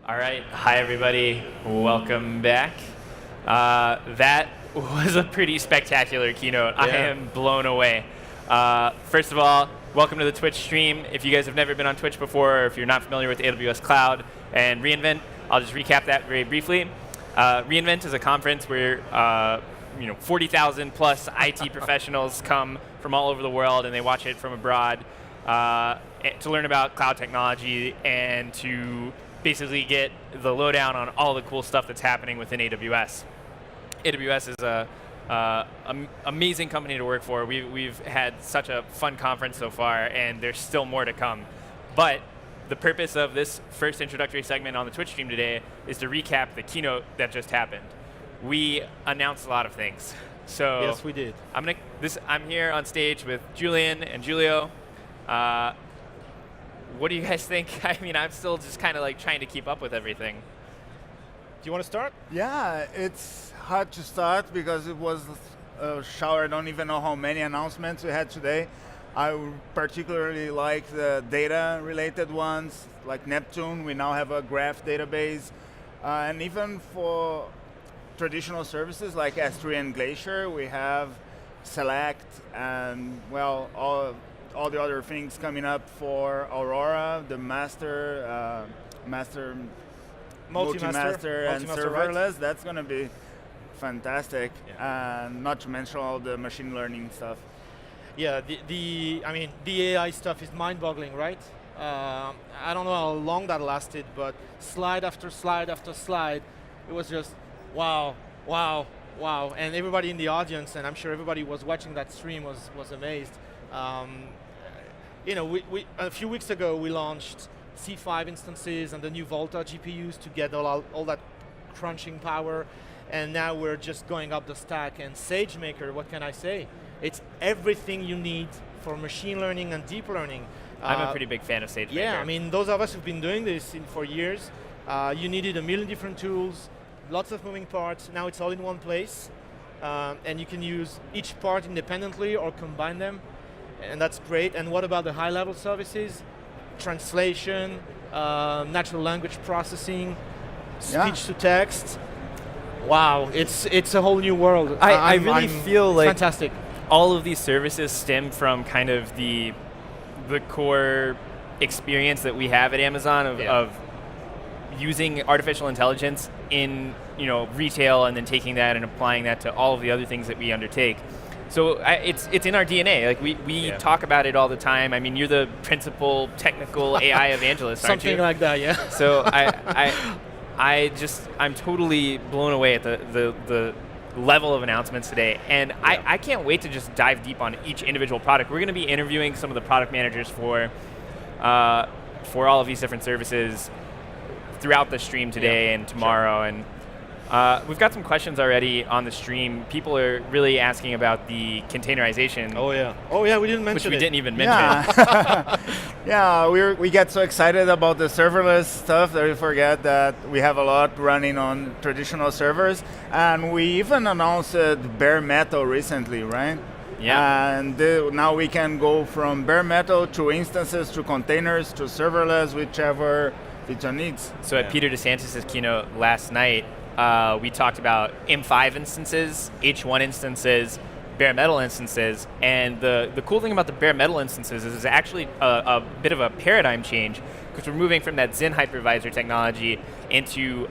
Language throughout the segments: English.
All right, hi everybody, welcome back. That was a pretty spectacular keynote. Yeah. I am blown away. First of all, welcome to the Twitch stream. If you guys have never been on Twitch before, or if you're not familiar with AWS Cloud and reInvent, I'll just recap that very briefly. reInvent is a conference where 40,000 plus IT professionals come from all over the world and they watch it from abroad to learn about cloud technology and to basically get the lowdown on all the cool stuff that's happening within AWS. AWS is a amazing company to work for. We've had such a fun conference so far, and there's still more to come. But the purpose of this first introductory segment on the Twitch stream today is to recap the keynote that just happened. We announced a lot of things. So yes, we did. I'm here on stage with Julian and Julio. What do you guys think? I mean, I'm still just kind of like trying to keep up with everything. Do you want to start? Yeah, it's hard to start because it was a shower. I don't even know how many announcements we had today. I particularly like the data-related ones, like Neptune. We now have a graph database. And even for traditional services like S3 and Glacier, we have Select and, well, all the other things coming up for Aurora, the master, multi-master and serverless. Right? That's going to be fantastic, and not to mention all the machine learning stuff. Yeah, the AI stuff is mind-boggling, right? I don't know how long that lasted, but slide after slide after slide, it was just wow, wow, wow, and everybody in the audience, and I'm sure everybody was watching that stream was amazed. We a few weeks ago we launched C5 instances and the new Volta GPUs to get all that crunching power, and now we're just going up the stack. And SageMaker, what can I say? It's everything you need for machine learning and deep learning. I'm a pretty big fan of SageMaker. Yeah, I mean, those of us who've been doing this for years, you needed a million different tools, lots of moving parts. Now it's all in one place, and you can use each part independently or combine them. And that's great. And what about the high-level services? Translation, natural language processing, speech to text. Wow, it's a whole new world. I really feel like fantastic. All of these services stem from kind of the core experience that we have at Amazon of using artificial intelligence in retail and then taking that and applying that to all of the other things that we undertake. So it's in our DNA. Like we talk about it all the time. I mean, you're the principal technical AI evangelist, aren't you? Something like that, yeah. So I'm totally blown away at the level of announcements today, and I can't wait to just dive deep on each individual product. We're going to be interviewing some of the product managers for all of these different services throughout the stream today and tomorrow, and we've got some questions already on the stream. People are really asking about the containerization. Oh yeah, we didn't mention which we it. didn't even mention. Yeah, we get so excited about the serverless stuff that we forget that we have a lot running on traditional servers, and we even announced bare metal recently, right? Yeah. And now we can go from bare metal to instances to containers to serverless, whichever feature needs. So at Peter DeSantis' keynote last night, we talked about M5 instances, H1 instances, bare metal instances, and the cool thing about the bare metal instances is it's actually a bit of a paradigm change, because we're moving from that Xen hypervisor technology into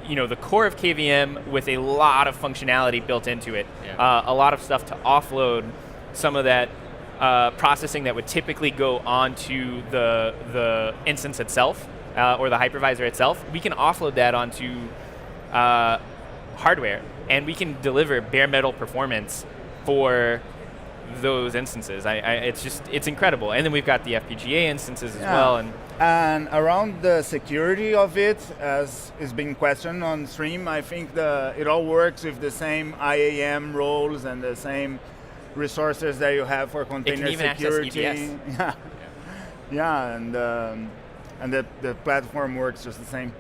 the core of KVM with a lot of functionality built into it. A lot of stuff to offload some of that processing that would typically go onto the instance itself or the hypervisor itself. We can offload that onto hardware, and we can deliver bare metal performance for those instances. It's incredible. And then we've got the FPGA instances as well. And around the security of it, as is being questioned on stream, I think it all works with the same IAM roles and the same resources that you have for container security. It can even access EBS. And the platform works just the same.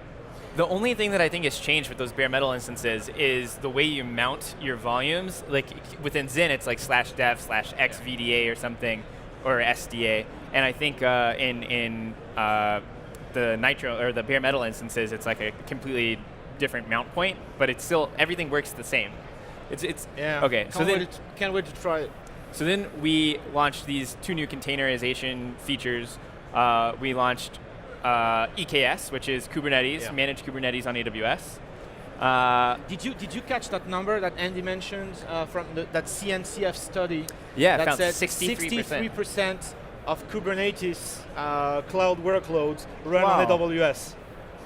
The only thing that I think has changed with those bare metal instances is the way you mount your volumes. Like within Xen, it's like /dev/xVDA or something, or SDA. And I think in the Nitro or the bare metal instances, it's like a completely different mount point, but it's still, everything works the same. It's yeah. Okay. Can't wait to try it. So then we launched these 2 new containerization features. We launched EKS, which is Kubernetes, managed Kubernetes on AWS. Did you catch that number that Andy mentioned from that CNCF study? Yeah, that found said 63% of Kubernetes cloud workloads run Wow. on AWS.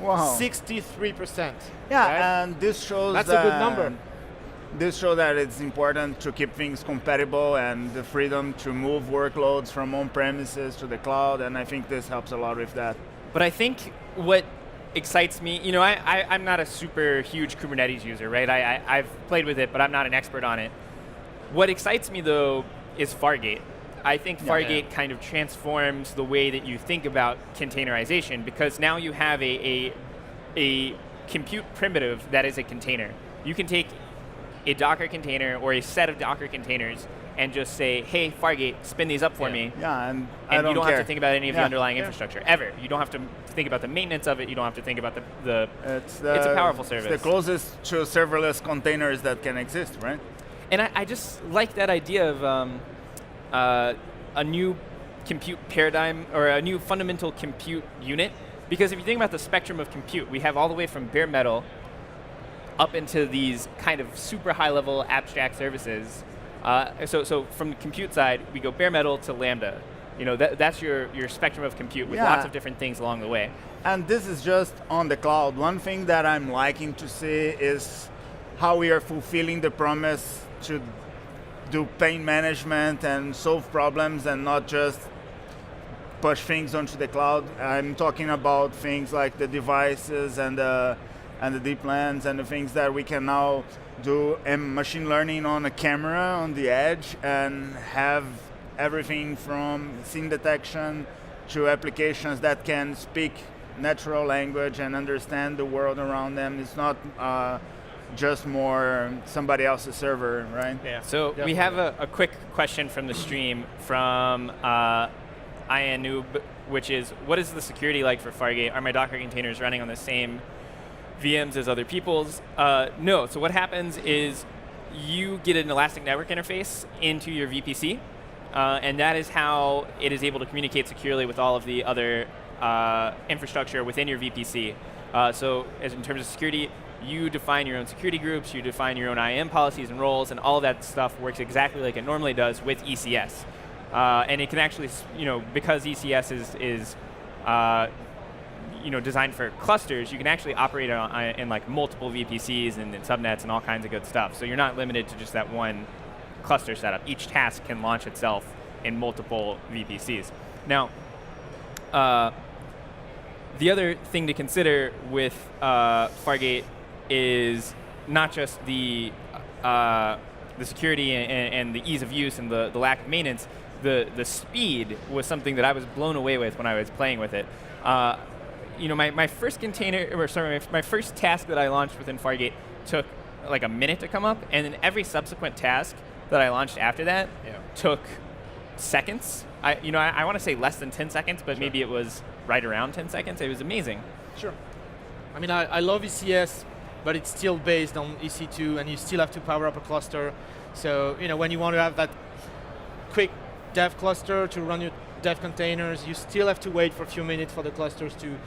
Wow. 63%. Yeah, right? and this shows That's that a good number. This shows that it's important to keep things compatible and the freedom to move workloads from on-premises to the cloud, and I think this helps a lot with that. But I think what excites me, I'm not a super huge Kubernetes user, right? I've played with it, but I'm not an expert on it. What excites me, though, is Fargate. I think Fargate kind of transforms the way that you think about containerization, because now you have a compute primitive that is a container. You can take a Docker container or a set of Docker containers and just say, hey, Fargate, spin these up for me. Yeah, and you don't care. have to think about any of the underlying infrastructure, ever. You don't have to think about the maintenance of it. You don't have to think about the it's a powerful service. It's the closest to serverless containers that can exist, right? And I just like that idea of a new compute paradigm, or a new fundamental compute unit. Because if you think about the spectrum of compute, we have all the way from bare metal up into these kind of super high-level abstract services. So from the compute side, we go bare metal to Lambda. That's your spectrum of compute with lots of different things along the way. And this is just on the cloud. One thing that I'm liking to see is how we are fulfilling the promise to do pain management and solve problems and not just push things onto the cloud. I'm talking about things like the devices and the deep lands and the things that we can now do machine learning on a camera on the edge and have everything from scene detection to applications that can speak natural language and understand the world around them. It's not just more somebody else's server, right? Yeah. So definitely. We have a quick question from the stream from Ianoob, which is, what is the security like for Fargate? Are my Docker containers running on the same VMs as other people's? No. So what happens is you get an elastic network interface into your VPC, and that is how it is able to communicate securely with all of the other infrastructure within your VPC. So as in terms of security, you define your own security groups, you define your own IAM policies and roles, and all of that stuff works exactly like it normally does with ECS. And it can actually, because ECS is designed for clusters, you can actually operate in like multiple VPCs and subnets and all kinds of good stuff. So you're not limited to just that one cluster setup. Each task can launch itself in multiple VPCs. Now, the other thing to consider with Fargate is not just the security and the ease of use and the lack of maintenance. The speed was something that I was blown away with when I was playing with it. My first my first task that I launched within Fargate took like a minute to come up, and then every subsequent task that I launched after that took seconds. I want to say less than 10 seconds, but maybe it was right around 10 seconds. It was amazing. Sure. I mean, I love ECS, but it's still based on EC2, and you still have to power up a cluster. So, when you want to have that quick dev cluster to run your dev containers, you still have to wait for a few minutes for the clusters to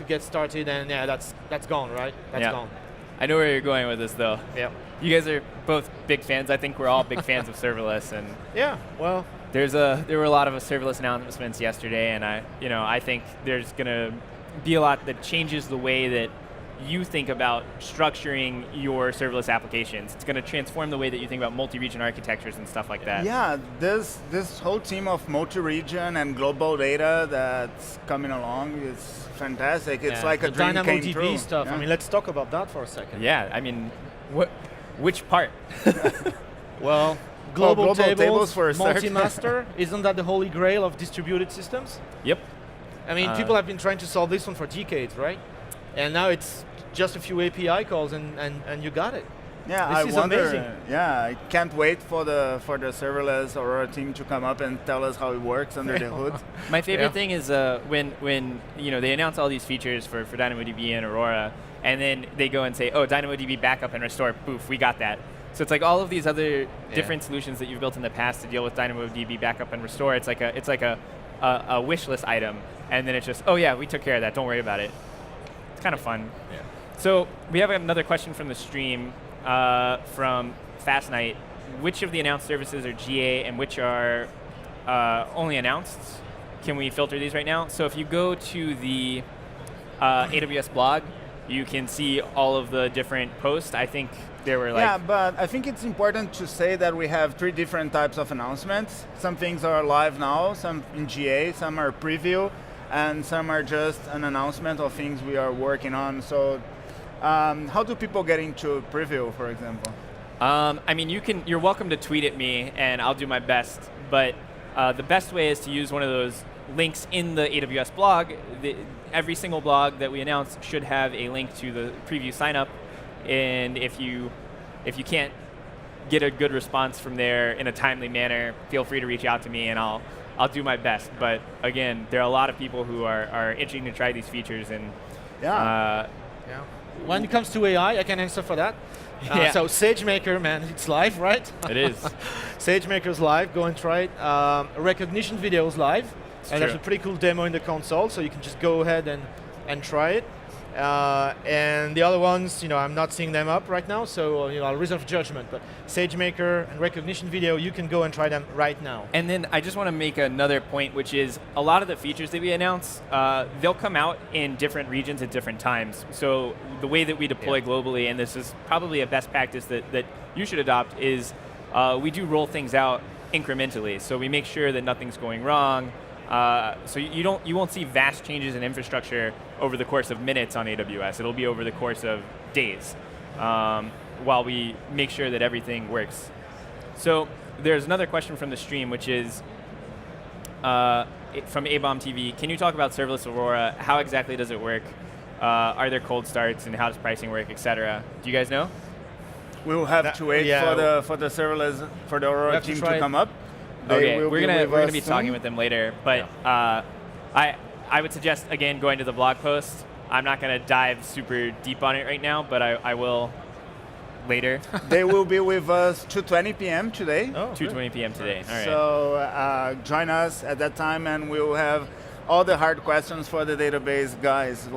get started, and that's gone, right? That's gone. I know where you're going with this, though. Yeah. You guys are both big fans. I think we're all big fans of serverless, and well, there were a lot of serverless announcements yesterday, and I think there's going to be a lot that changes the way that you think about structuring your serverless applications. It's going to transform the way that you think about multi-region architectures and stuff like that. Yeah, this whole team of multi-region and global data that's coming along is fantastic. It's like a dream came true. DynamoDB stuff. Yeah. I mean, let's talk about that for a second. Yeah, I mean, which part? Well, global tables for a multi-master, isn't that the holy grail of distributed systems? Yep. I mean, people have been trying to solve this one for decades, right? And now it's just a few API calls and you got it. Yeah, This I is wonder. amazing. Yeah, I can't wait for the serverless Aurora team to come up and tell us how it works under the hood. My favorite thing is when they announce all these features for DynamoDB and Aurora, and then they go and say, oh, DynamoDB backup and restore, poof, we got that. So it's like all of these other different solutions that you've built in the past to deal with DynamoDB backup and restore. It's like a wish list item, and then it's just, oh yeah, we took care of that. Don't worry about it. It's kind of fun. Yeah. So we have another question from the stream from Fast Night. Which of the announced services are GA and which are only announced? Can we filter these right now? So if you go to the AWS blog, you can see all of the different posts. I think there were like... Yeah, but I think it's important to say that we have 3 different types of announcements. Some things are live now, some in GA, some are preview, and some are just an announcement of things we are working on. So how do people get into preview, for example? I mean, you're welcome to tweet at me, and I'll do my best. But the best way is to use one of those links in the AWS blog. Every single blog that we announce should have a link to the preview sign up. And if you can't get a good response from there in a timely manner, feel free to reach out to me, and I'll do my best. But again, there are a lot of people who are itching to try these features, and when it comes to AI, I can answer for that. So SageMaker, man, it's live, right? It is. SageMaker's live. Go and try it. Recognition video's live. It's and true. there's a pretty cool demo in the console, so you can just go ahead and try it. And the other ones, I'm not seeing them up right now, so I'll reserve judgment. But SageMaker and Recognition Video, you can go and try them right now. And then I just want to make another point, which is a lot of the features that we announce, they'll come out in different regions at different times. So the way that we deploy globally, and this is probably a best practice that you should adopt, is we do roll things out incrementally. So we make sure that nothing's going wrong. So you won't see vast changes in infrastructure over the course of minutes on AWS. It'll be over the course of days, while we make sure that everything works. So there's another question from the stream, which is from ABOM TV. Can you talk about serverless Aurora? How exactly does it work? Are there cold starts, and how does pricing work, etc.? Do you guys know? We'll have to wait for the serverless, for the Aurora team to come up. Okay, we're gonna be talking with them later, but I would suggest, again, going to the blog post. I'm not gonna dive super deep on it right now, but I will later. They will be with us 2:20 p.m. today. 2:20 p.m. today. All right. So join us at that time, and we'll have all the hard questions for the database guys,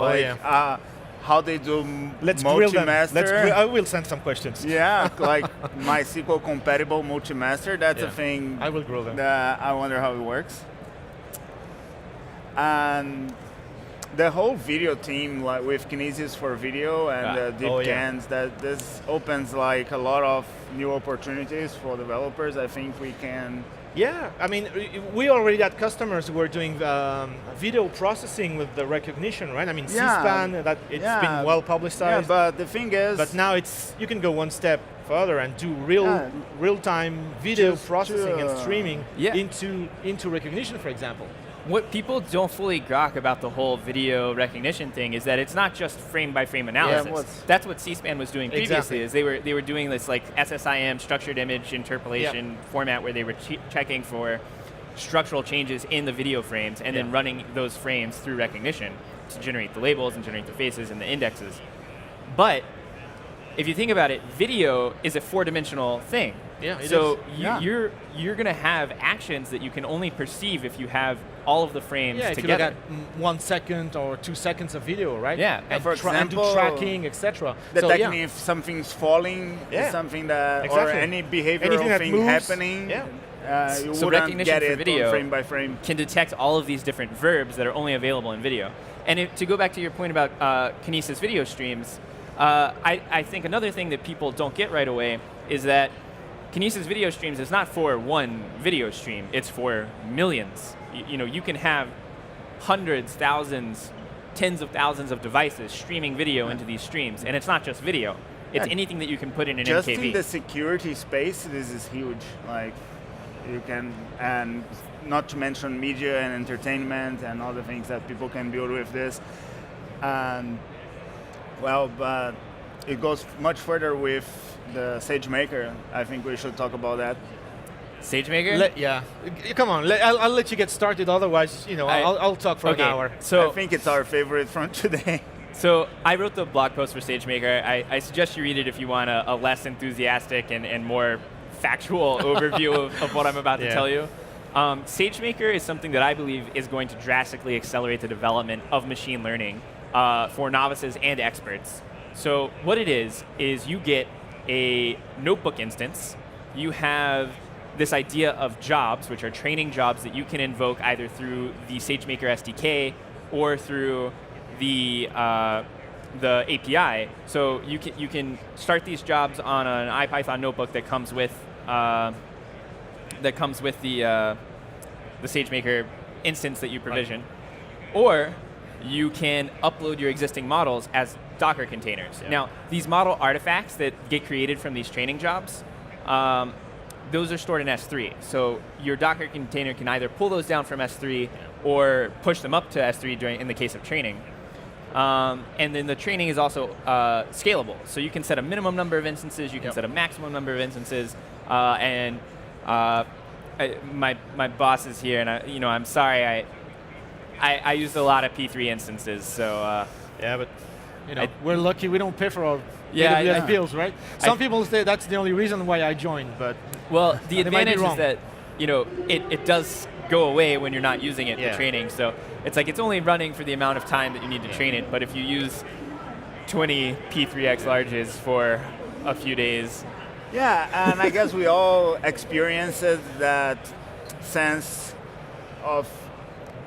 how they do multi-master. I will send some questions. Yeah, like MySQL compatible multi-master. That's a thing. I will grill them. I wonder how it works. And the whole video team, like with Kinesis for video and deep cans, that this opens like a lot of new opportunities for developers. I think we can. Yeah, I mean, we already had customers who were doing video processing with the recognition, right? I mean, C-SPAN, that it's been well publicized. Yeah, but the thing is... But now you can go one step further and do real-time video processing and streaming into recognition, for example. What people don't fully grok about the whole video recognition thing is that it's not just frame-by-frame analysis. That's what C-SPAN was doing previously. Is they were doing this like SSIM, structured image interpolation format, where they were checking for structural changes in the video frames and then running those frames through recognition to generate the labels and generate the faces and the indexes. But if you think about it, video is a 4-dimensional thing. Yeah, so you're going to have actions that you can only perceive if you have all of the frames together. If you look at 1 second or 2 seconds of video, right? Yeah. And, for example, and do tracking, etc. Detecting if something's falling is something that, or any behavioral thing happening. You so wouldn't recognition get for it video frame by frame. Can detect all of these different verbs that are only available in video. And to go back to your point about Kinesis video streams, I think another thing that people don't get right away is that Kinesis video streams is not for one video stream, it's for millions. You can have hundreds, thousands, tens of thousands of devices streaming video into these streams, and it's not just video. It's anything that you can put in an just MKV. Just in the security space, this is huge. Like, you can, and not to mention media and entertainment and all the things that people can build with this. And, well, but it goes much further with the SageMaker. I think we should talk about that. SageMaker? Yeah, come on. I'll let you get started. Otherwise, I'll talk for an hour. So I think it's our favorite from today. So I wrote the blog post for SageMaker. I suggest you read it if you want a less enthusiastic and more factual overview of what I'm about to tell you. SageMaker is something that I believe is going to drastically accelerate the development of machine learning for novices and experts. So what it is you get a notebook instance. You have this idea of jobs, which are training jobs that you can invoke either through the SageMaker SDK or through the API. So you can start these jobs on an IPython notebook that comes with the SageMaker instance that you provision, or you can upload your existing models as Docker containers. Yeah. Now, these model artifacts that get created from these training jobs, those are stored in S3. So your Docker container can either pull those down from S3 or push them up to S3 in the case of training. And then the training is also scalable. So you can set a minimum number of instances, you can set a maximum number of instances, and my boss is here, and I'm sorry, I used a lot of P3 instances, so. Yeah, but we're lucky we don't pay for our AWS bills, right? Some people say that's the only reason why I joined, but well, the advantage is that it does go away when you're not using it for training. So it's like it's only running for the amount of time that you need to train it. But if you use 20 P3X larges for a few days. Yeah, and I guess we all experienced that sense of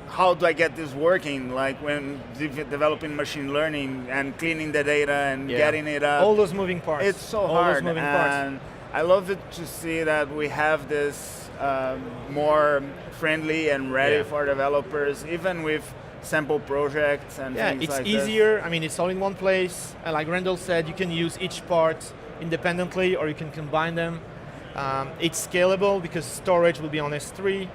how do I get this working? Like when developing machine learning and cleaning the data and getting it up. All those moving parts. It's so hard. And I love it to see that we have this more friendly and ready for developers, even with sample projects and things it's like easier. this. I mean, it's all in one place. And like Randall said, you can use each part independently or you can combine them. It's scalable because storage will be on S3.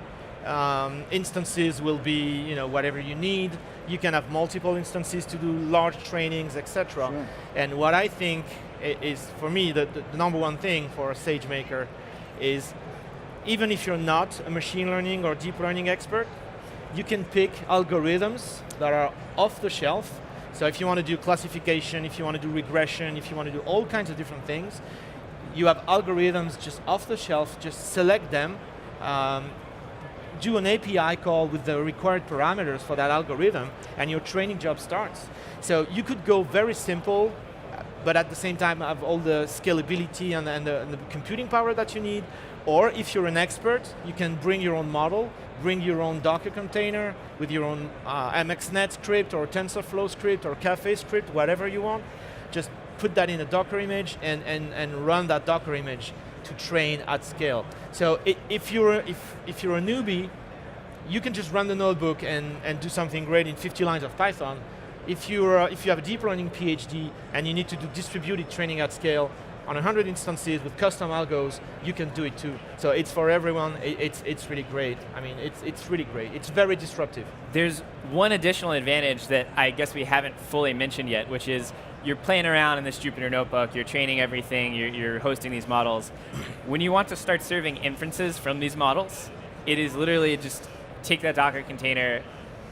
Instances will be, whatever you need. You can have multiple instances to do large trainings, etc. Sure. And what I think is, for me, the number one thing for a SageMaker is, even if you're not a machine learning or deep learning expert, you can pick algorithms that are off the shelf. So if you want to do classification, if you want to do regression, if you want to do all kinds of different things, you have algorithms just off the shelf, just select them, do an API call with the required parameters for that algorithm, and your training job starts. So you could go very simple, but at the same time have all the scalability and the computing power that you need. Or if you're an expert, you can bring your own model, bring your own Docker container with your own MXNet script or TensorFlow script or Caffe script, whatever you want. Just put that in a Docker image and run that Docker image to train at scale. So if you're a newbie, you can just run the notebook and do something great in 50 lines of Python. If you have a deep learning PhD and you need to do distributed training at scale on 100 instances with custom algos, you can do it too. So it's for everyone. It's really great. I mean, it's really great. It's very disruptive. There's one additional advantage that I guess we haven't fully mentioned yet, which is you're playing around in this Jupyter notebook, you're training everything, you're hosting these models. When you want to start serving inferences from these models, it is literally just take that Docker container,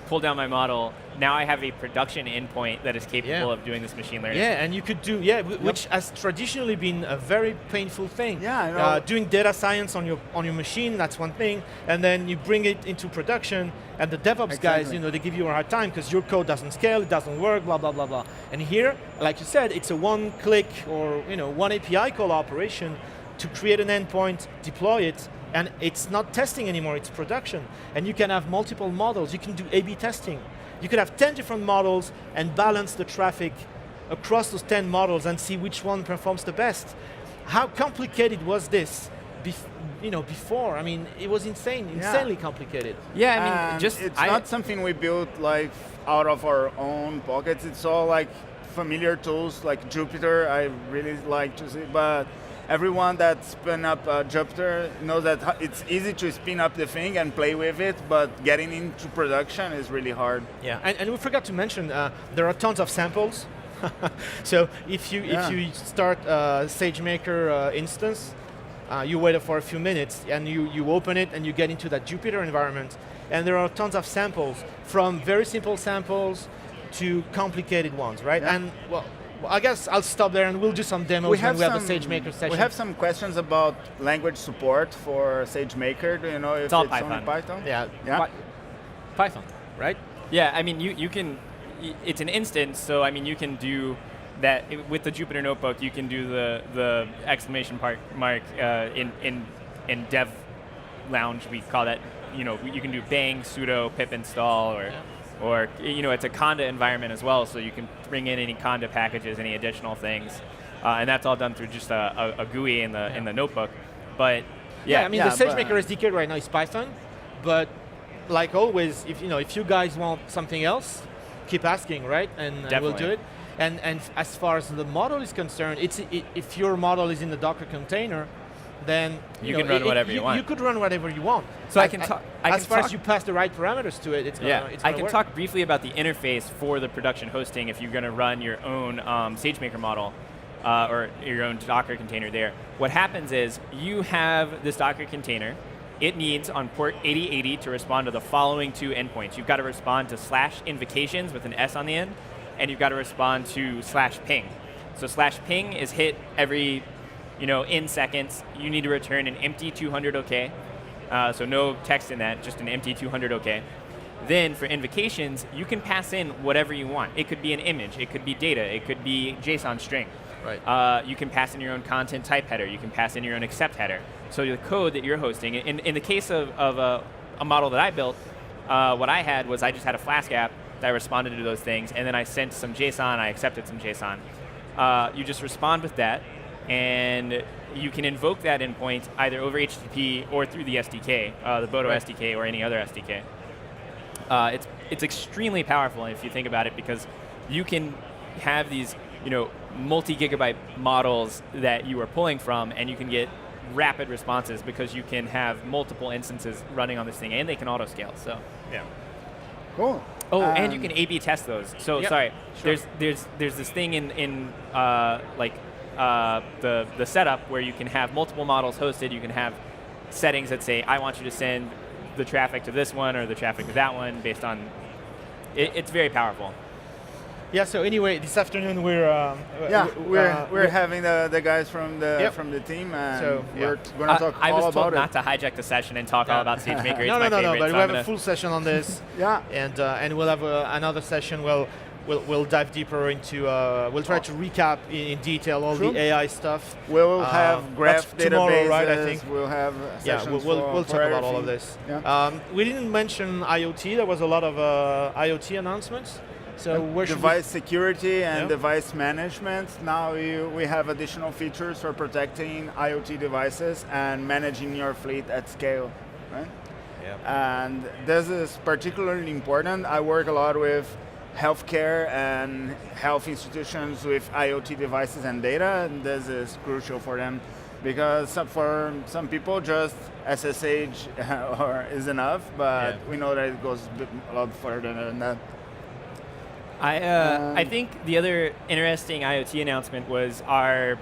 pull down my model, now I have a production endpoint that is capable of doing this machine learning. Yeah, and you could do, which has traditionally been a very painful thing. Yeah, I know. Doing data science on your machine, that's one thing, and then you bring it into production, and the DevOps guys, they give you a hard time because your code doesn't scale, it doesn't work, blah, blah, blah, blah. And here, like you said, it's a one-click or one API call operation to create an endpoint, deploy it, and it's not testing anymore, it's production. And you can have multiple models, you can do A/B testing. You could have 10 different models and balance the traffic across those 10 models and see which one performs the best. How complicated was this before? I mean, it was insanely complicated. Yeah, I mean, it's not something we built like out of our own pockets. It's all like familiar tools like Jupyter. I really like to see, but everyone that spin up Jupyter knows that it's easy to spin up the thing and play with it, but getting into production is really hard. Yeah, and we forgot to mention, there are tons of samples. So if you start a SageMaker instance, you wait for a few minutes, and you open it, and you get into that Jupyter environment, and there are tons of samples, from very simple samples to complicated ones, right? Yeah. And well, I guess I'll stop there, and we'll do some demos when we have a SageMaker session. We have some questions about language support for SageMaker. Do you know if it's all only Python. Python? Yeah. Python, right? Yeah, I mean, you can, it's an instance, so I mean, you can do that with the Jupyter Notebook. You can do the exclamation mark in Dev Lounge. We call that, you can do bang sudo pip install or it's a Conda environment as well, so you can bring in any Conda packages, any additional things, and that's all done through just a GUI in the notebook. But I mean, the SageMaker SDK right now is Python, but like always, if you guys want something else, keep asking, right? And we'll do it. And as far as the model is concerned, if your model is in the Docker container, then you can run whatever you want. You could run whatever you want. So I can talk. As far as you pass the right parameters to it, it's gonna I can work. talk briefly about the interface for the production hosting if you're going to run your own SageMaker model or your own Docker container there. What happens is you have this Docker container. It needs on port 8080 to respond to the following two endpoints. You've got to respond to /invocations with an S on the end, and you've got to respond to /ping. So /ping is hit every in seconds. You need to return an empty 200 OK. So no text in that, just an empty 200 OK. Then for invocations, you can pass in whatever you want. It could be an image, it could be data, it could be JSON string. Right. You can pass in your own content type header, you can pass in your own accept header. So the code that you're hosting, in the case of a model that I built, what I had was I just had a Flask app that responded to those things, and then I sent some JSON, I accepted some JSON. You just respond with that, and you can invoke that endpoint either over HTTP or through the SDK, the Bodo SDK or any other SDK. It's extremely powerful if you think about it, because you can have these multi-gigabyte models that you are pulling from, and you can get rapid responses because you can have multiple instances running on this thing, and they can auto-scale. So yeah, cool. Oh, and you can A/B test those. So sorry, sure. There's this thing in the setup where you can have multiple models hosted. You can have settings that say, I want you to send the traffic to this one or the traffic to that one based on. It's very powerful. Yeah. So anyway, this afternoon we're having the guys from the team, and we're going to talk all about it. I was told not to hijack the session and talk all about SageMaker. No. But we have a full session on this. Yeah. And we'll have another session. We'll dive deeper into. We'll try to recap in detail all the AI stuff. We'll have graph databases. Tomorrow, right? I think we'll have sessions we'll talk about all of everything. this. Yeah. We didn't mention IoT. There was a lot of IoT announcements. So where should device security and device management. Now we have additional features for protecting IoT devices and managing your fleet at scale, right? Yeah. And this is particularly important. I work a lot with healthcare and health institutions with IoT devices and data, and this is crucial for them, because for some people just SSH is enough, but we know that it goes a lot further than that. I think the other interesting IoT announcement was our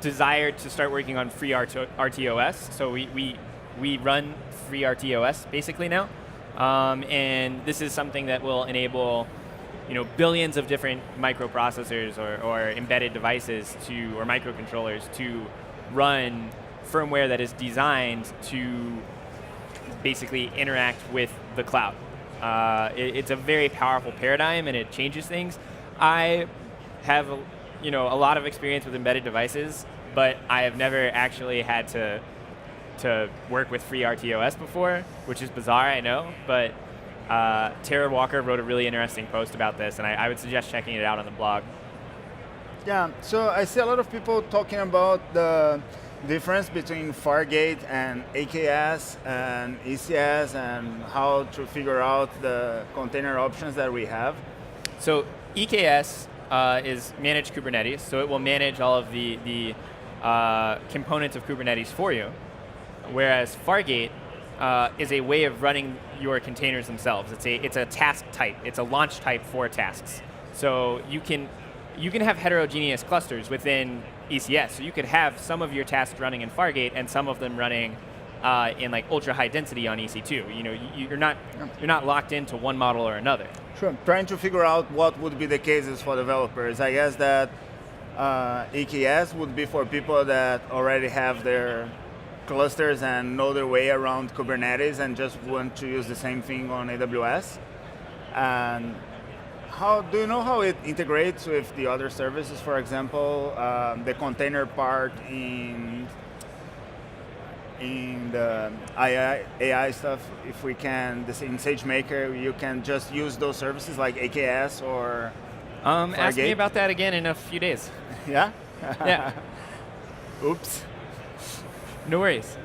desire to start working on free RTOS. So we run free RTOS basically now, and this is something that will enable billions of different microprocessors or embedded devices or microcontrollers to run firmware that is designed to basically interact with the cloud. It's a very powerful paradigm, and it changes things. I have a lot of experience with embedded devices, but I have never actually had to work with free RTOS before, which is bizarre, I know, but Tara Walker wrote a really interesting post about this, and I would suggest checking it out on the blog. Yeah, so I see a lot of people talking about the difference between Fargate and AKS and ECS and how to figure out the container options that we have. So EKS is managed Kubernetes, so it will manage all of the components of Kubernetes for you, whereas Fargate is a way of running your containers themselves. It's a task type. It's a launch type for tasks. So you can have heterogeneous clusters within ECS. So you could have some of your tasks running in Fargate and some of them running in like ultra high density on EC2. You know, you're not locked into one model or another. Sure. Trying to figure out what would be the cases for developers. I guess that EKS would be for people that already have their clusters and know their way around Kubernetes and just want to use the same thing on AWS. And how do you know how it integrates with the other services? For example, the container part in the AI stuff. If we can, in SageMaker, you can just use those services like AKS or ask me about that again in a few days. Yeah. Yeah. Oops. No worries.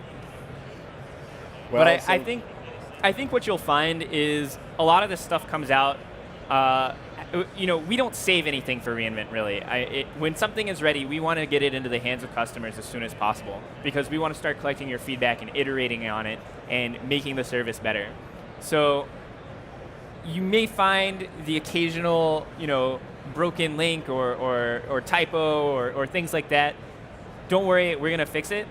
Well, but I think what you'll find is a lot of this stuff comes out. We don't save anything for reInvent really. When something is ready, we want to get it into the hands of customers as soon as possible because we want to start collecting your feedback and iterating on it and making the service better. So you may find the occasional, broken link or typo or things like that. Don't worry, we're going to fix it.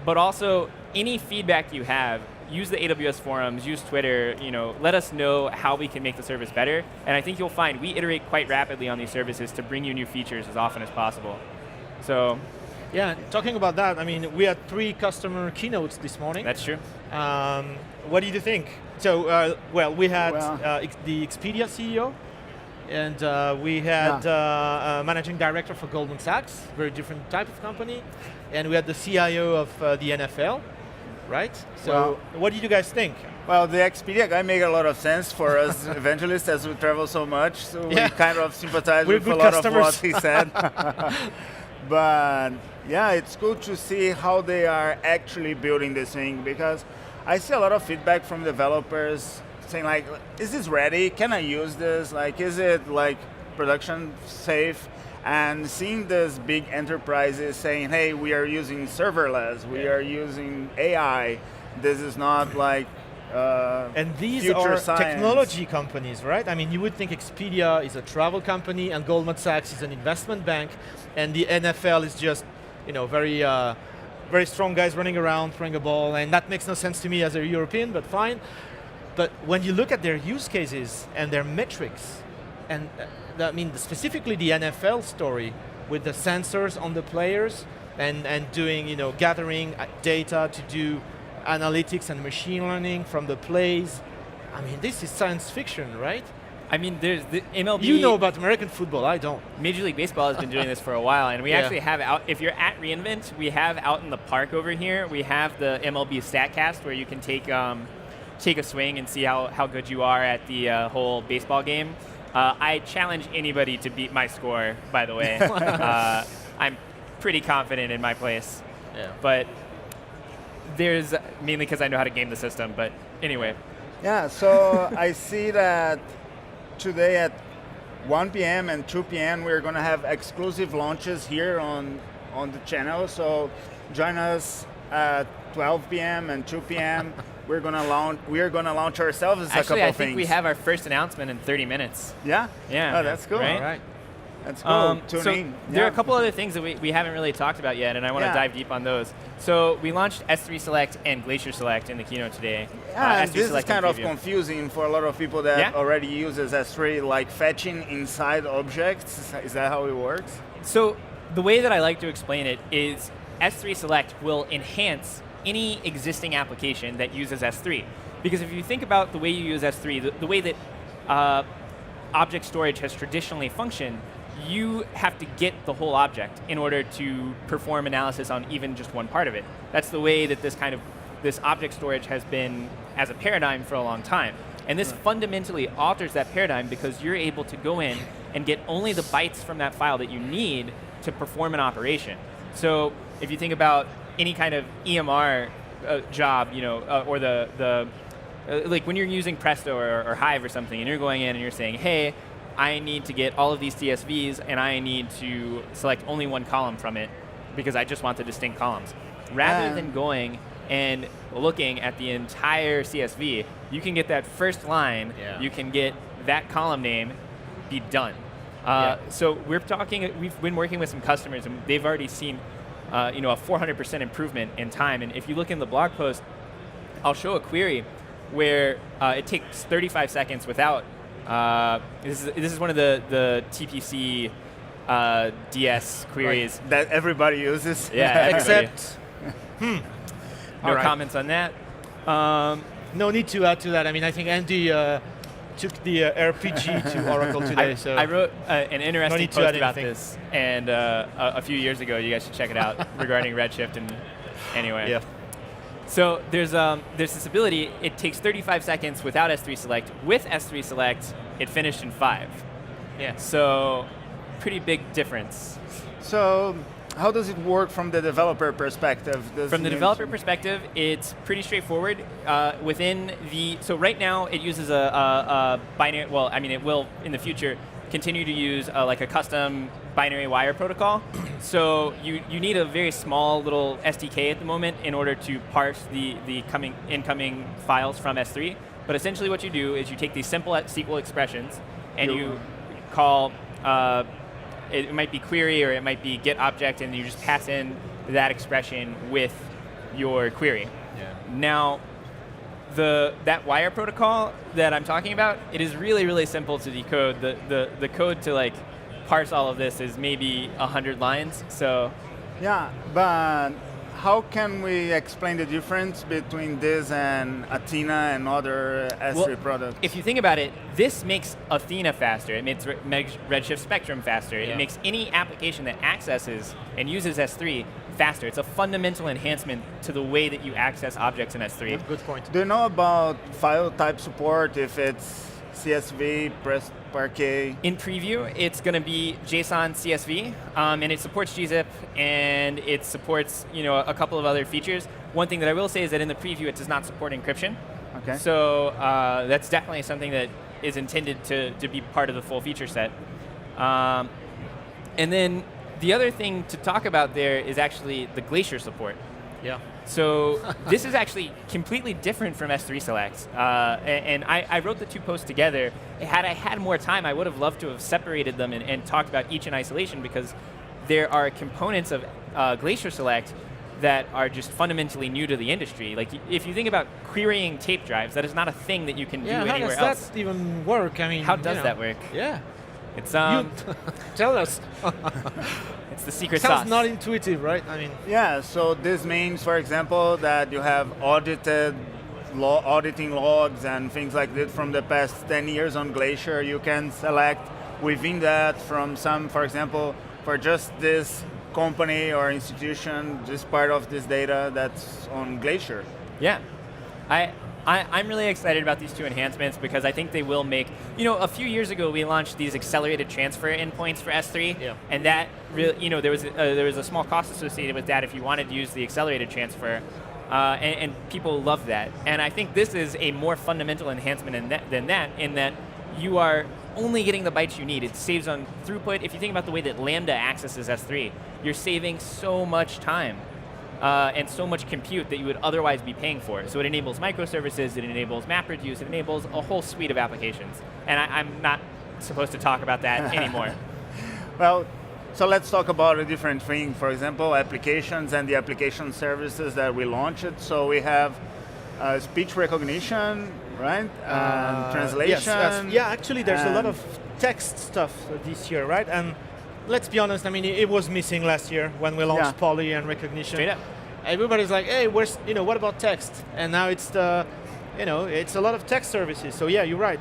But also, any feedback you have, use the AWS forums, use Twitter, let us know how we can make the service better. And I think you'll find we iterate quite rapidly on these services to bring you new features as often as possible. So, yeah, talking about that, I mean, we had 3 customer keynotes this morning. That's true. What did you think? So, we had the Expedia CEO, and we had a managing director for Goldman Sachs, very different type of company, and we had the CIO of the NFL, right? So what did you guys think? Well, the Expedia guy made a lot of sense for us evangelists as we travel so much, so we kind of sympathize with a lot of what he said. But yeah, it's good to see how they are actually building this thing because I see a lot of feedback from developers saying like, is this ready? Can I use this? Like, is it like production safe? And seeing these big enterprises saying, hey, we are using serverless, we are using AI, this is not like and these are technology companies, right? I mean, you would think Expedia is a travel company and Goldman Sachs is an investment bank, and the NFL is just, very strong guys running around, throwing a ball, and that makes no sense to me as a European, but fine. But when you look at their use cases and their metrics, and specifically the NFL story with the sensors on the players and doing, gathering data to do analytics and machine learning from the plays. I mean, this is science fiction, right? I mean, there's the MLB. You know about American football, I don't. Major League Baseball has been doing this for a while, and we actually have out, if you're at reInvent, we have out in the park over here, we have the MLB Statcast where you can take a swing and see how good you are at the whole baseball game. I challenge anybody to beat my score, by the way. I'm pretty confident in my place. Yeah. But there's, mainly because I know how to game the system, but anyway. Yeah, so I see that today at 1 p.m. and 2 p.m. we're going to have exclusive launches here on the channel. So join us at 12 p.m. and 2 p.m. We are going to launch ourselves as a couple of things. Actually, I think we have our first announcement in 30 minutes. Yeah? Yeah. Oh, that's cool. Right? All right. That's cool. So there are a couple other things that we haven't really talked about yet, and I want to dive deep on those. So we launched S3 Select and Glacier Select in the keynote today. Yeah, and this is kind of confusing for a lot of people that already uses S3, like fetching inside objects. Is that how it works? So the way that I like to explain it is S3 Select will enhance any existing application that uses S3. Because if you think about the way you use S3, the way that object storage has traditionally functioned, you have to get the whole object in order to perform analysis on even just one part of it. That's the way that this object storage has been as a paradigm for a long time. And this fundamentally alters that paradigm because you're able to go in and get only the bytes from that file that you need to perform an operation. So if you think about any kind of EMR job, or like when you're using Presto or Hive or something, and you're going in and you're saying, hey, I need to get all of these CSVs and I need to select only one column from it because I just want the distinct columns. Rather than going and looking at the entire CSV, you can get that first line, you can get that column name, be done. So we've been working with some customers, and they've already seen a 400% improvement in time. And if you look in the blog post, I'll show a query where it takes 35 seconds without, this is one of the TPC DS queries. That everybody uses. Yeah, Except, no comments on that. No need to add to that. I mean, I think Andy took the RPG to Oracle today. I wrote an interesting post about anything. this, and a few years ago, you guys should check it out regarding Redshift. And anyway, so there's this ability. It takes 35 seconds without S3 select. With S3 select, it finished in 5. Yeah. So pretty big difference. So how does it work from the developer perspective? From the developer perspective, it's pretty straightforward. So right now it uses a binary, well, I mean it will in the future continue to use like a custom binary wire protocol. So you need a very small little SDK at the moment in order to parse the incoming files from S3. But essentially what you do is you take these simple SQL expressions and you call, it might be query or it might be get object, and you just pass in that expression with your query. Now, that wire protocol that I'm talking about, it is really, really simple to decode. The code to like parse all of this is maybe 100 lines. So yeah, but how can we explain the difference between this and Athena and other S3 products? If you think about it, this makes Athena faster. It makes Redshift Spectrum faster. It makes any application that accesses and uses S3 faster. It's a fundamental enhancement to the way that you access objects in S3. Good point. Do you know about file type support, if it's CSV, Parquet? In preview, it's going to be JSON CSV, and it supports gzip, and it supports a couple of other features. One thing that I will say is that in the preview, it does not support encryption. Okay. So that's definitely something that is intended to be part of the full feature set. And then the other thing to talk about there is actually the Glacier support. Yeah. So this is actually completely different from S3 Select. And I wrote the two posts together. Had I had more time, I would have loved to have separated them and talked about each in isolation, because there are components of Glacier Select that are just fundamentally new to the industry. Like if you think about querying tape drives, that is not a thing that you can do anywhere else. How does that even work? I mean, how does that work? Yeah. It's tell us. It's the secret Sounds sauce. not intuitive, right? I mean. Yeah. So this means, for example, that you have auditing logs and things like that from the past 10 years on Glacier. You can select within that from some, for example, for just this company or institution, just part of this data that's on Glacier. Yeah. I'm really excited about these two enhancements because I think they will make, a few years ago we launched these accelerated transfer endpoints for S3, and that really, there was a small cost associated with that if you wanted to use the accelerated transfer, and people love that. And I think this is a more fundamental enhancement than that, in that you are only getting the bytes you need. It saves on throughput. If you think about the way that Lambda accesses S3, you're saving so much time. And so much compute that you would otherwise be paying for. So it enables microservices, it enables MapReduce, it enables a whole suite of applications. And I'm not supposed to talk about that anymore. Well, so let's talk about a different thing. For example, applications and the application services that we launched. So we have speech recognition, right? Translation. Yes. Yeah, actually there's a lot of text stuff this year, right? And let's be honest, I mean, it was missing last year when we launched Poly and recognition. Straight up. Everybody's like, hey, where's, what about text? And now it's it's a lot of text services. So yeah, you're right.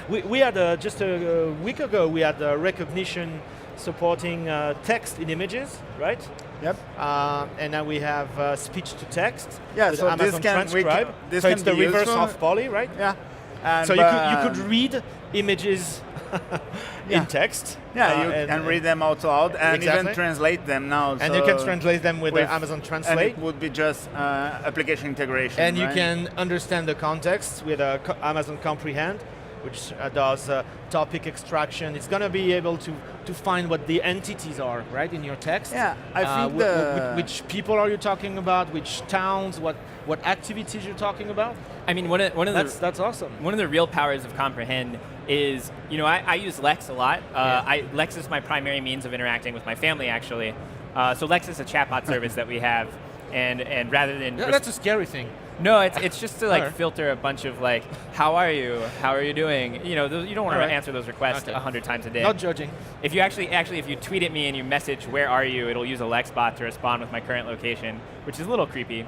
We had just a week ago, we had recognition supporting text in images, right? Yep. And now we have speech to text. Yeah, so Amazon this Transcribe. this so can it's the be reverse useful. of Poly, right? Yeah. And so you could read images in text. Yeah, you can read them out loud and even translate them now. And you can translate them with Amazon Translate. And it would be just application integration. And you can understand the context with Amazon Comprehend. which does topic extraction. It's going to be able to find what the entities are, right, in your text. Yeah, I think which people are you talking about, which towns, what activities you're talking about. I mean, that's awesome. One of the real powers of Comprehend is, I use Lex a lot. Lex is my primary means of interacting with my family, actually. So Lex is a chatbot service that we have, and rather than that's a scary thing. No, it's just to filter a bunch of how are you doing? You don't want to answer those requests 100 times a day. Not judging. If you actually if you tweet at me and you message where are you, it'll use a Lex bot to respond with my current location, which is a little creepy.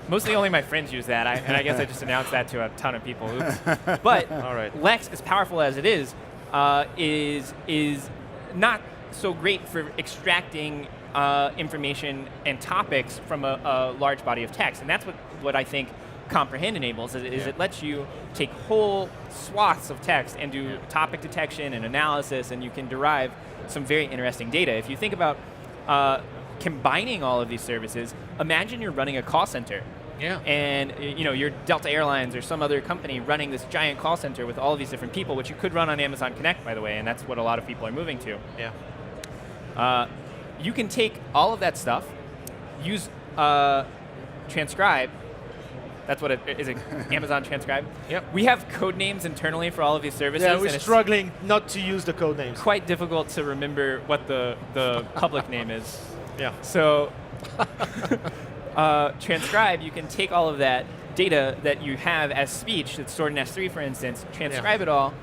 Mostly only my friends use that, and I guess I just announced that to a ton of people. Oops. But Lex, as powerful as it is not so great for extracting information and topics from a large body of text, and that's what I think Comprehend enables. Is it lets you take whole swaths of text and do topic detection and analysis, and you can derive some very interesting data. If you think about combining all of these services, imagine you're running a call center. Yeah. And you're Delta Airlines or some other company running this giant call center with all of these different people, which you could run on Amazon Connect, by the way, and that's what a lot of people are moving to. Yeah. You can take all of that stuff, use Transcribe. That's what it is. Amazon Transcribe. Yep. We have code names internally for all of these services. Yeah, we're struggling not to use the code names. Quite difficult to remember what the public name is. Yeah. So Transcribe, you can take all of that data that you have as speech that's stored in S3, for instance, transcribe it all,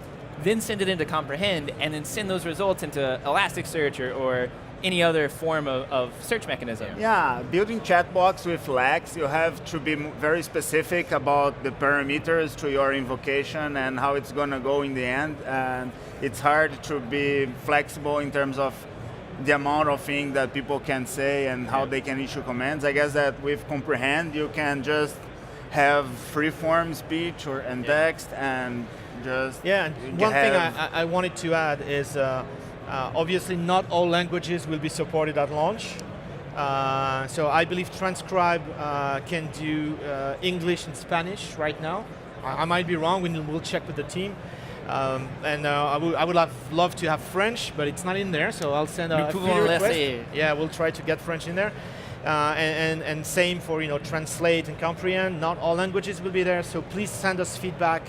then send it into Comprehend, and then send those results into Elasticsearch or any other form of search mechanism. Yeah, building chatbots with Lex, you have to be very specific about the parameters to your invocation and how it's going to go in the end. And it's hard to be flexible in terms of the amount of things that people can say and how they can issue commands. I guess that with Comprehend, you can just have free-form speech and text and just and one thing I wanted to add is obviously not all languages will be supported at launch. So I believe Transcribe can do English and Spanish right now. I might be wrong, we'll check with the team. And I would love to have French, but it's not in there, so I'll send a feeder request. Yeah, we'll try to get French in there. And same for translate and comprehend. Not all languages will be there, so please send us feedback.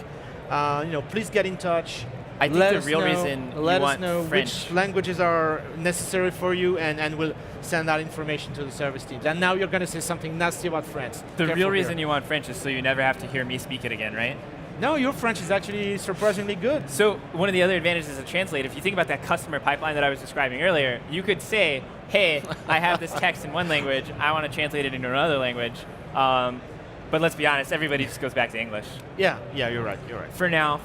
Please get in touch. I think the real reason you let us want know French. which languages are necessary for you, and we'll send that information to the service teams. And now you're going to say something nasty about French. The real reason you want French is so you never have to hear me speak it again, right? No, your French is actually surprisingly good. So one of the other advantages of Translate, if you think about that customer pipeline that I was describing earlier, you could say, hey, I have this text in one language, I want to translate it into another language. But let's be honest, everybody just goes back to English. Yeah, you're right. For now.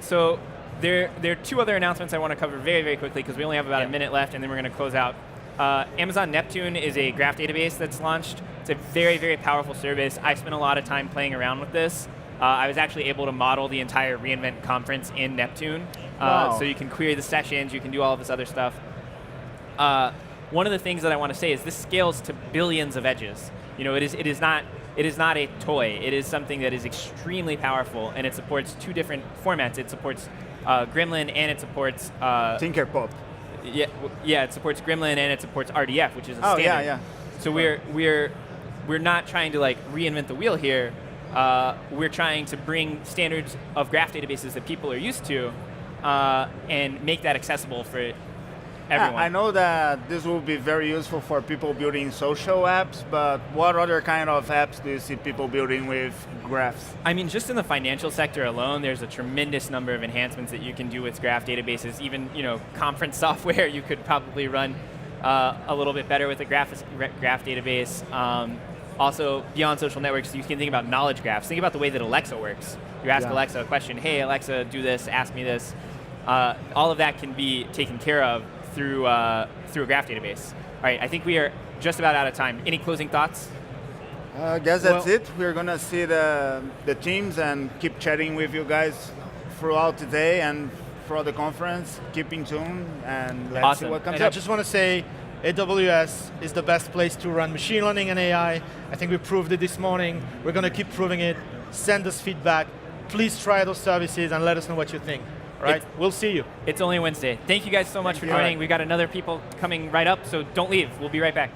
So there are two other announcements I want to cover very, very quickly because we only have about a minute left, and then we're going to close out. Amazon Neptune is a graph database that's launched. It's a very, very powerful service. I spent a lot of time playing around with this. I was actually able to model the entire reInvent conference in Neptune. Wow. So you can query the sessions, you can do all of this other stuff. One of the things that I want to say is this scales to billions of edges. It is not a toy. It is something that is extremely powerful, and it supports two different formats. It supports Gremlin and it supports Tinkerpop. Yeah, it supports Gremlin and it supports RDF, which is a standard. Yeah. So we're not trying to reinvent the wheel here. We're trying to bring standards of graph databases that people are used to and make that accessible for everyone. I know that this will be very useful for people building social apps, but what other kind of apps do you see people building with graphs? I mean, just in the financial sector alone, there's a tremendous number of enhancements that you can do with graph databases. Even conference software, you could probably run a little bit better with a graph database. Also, beyond social networks, you can think about knowledge graphs. Think about the way that Alexa works. You ask Alexa a question, hey, Alexa, do this, ask me this. All of that can be taken care of through a graph database. All right, I think we are just about out of time. Any closing thoughts? I guess that's it. We're going to see the teams and keep chatting with you guys throughout the day and throughout the conference. Keep in tune and let's see what comes up. I just want to say AWS is the best place to run machine learning and AI. I think we proved it this morning. We're going to keep proving it. Send us feedback. please try those services and let us know what you think. Right? We'll see you. It's only Wednesday. Thank you guys so much for joining. We got another people coming right up, so don't leave. We'll be right back.